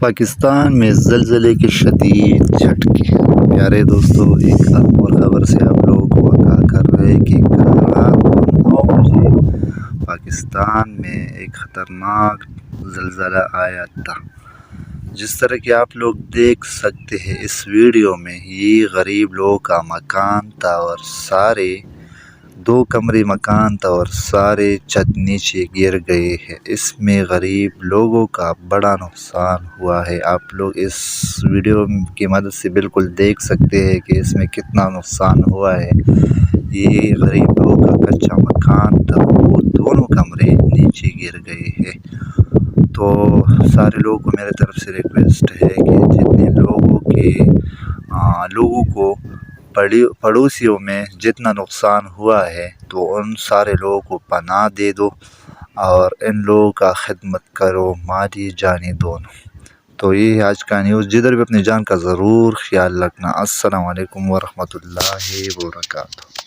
پاکستان میں زلزلے کے شدید جھٹکے۔ پیارے دوستو، ایک اہم اور خبر سے آپ لوگوں کو آگاہ کر رہے کہ کل رات کو 9 بجے پاکستان میں ایک خطرناک زلزلہ آیا تھا۔ جس طرح کہ آپ لوگ دیکھ سکتے ہیں اس ویڈیو میں، یہ غریب لوگوں کا مکان تھا اور سارے 2 کمرے مکان تھا اور سارے چھت نیچے گر گئے ہیں۔ اس میں غریب لوگوں کا بڑا نقصان ہوا ہے۔ آپ لوگ اس ویڈیو کی مدد سے بالکل دیکھ سکتے ہیں کہ اس میں کتنا نقصان ہوا ہے۔ یہ غریب لوگوں کا کچا مکان تھا، وہ دونوں کمرے نیچے گر گئے ہیں۔ تو سارے لوگوں کو میرے طرف سے ریکویسٹ ہے کہ جتنے لوگوں کو پڑوسیوں میں جتنا نقصان ہوا ہے تو ان سارے لوگوں کو پناہ دے دو اور ان لوگوں کا خدمت کرو، مالی جانی دونوں۔ تو یہ ہے آج کا نیوز۔ جدھر بھی اپنی جان کا ضرور خیال رکھنا۔ السلام علیکم ورحمۃ اللہ وبرکاتہ۔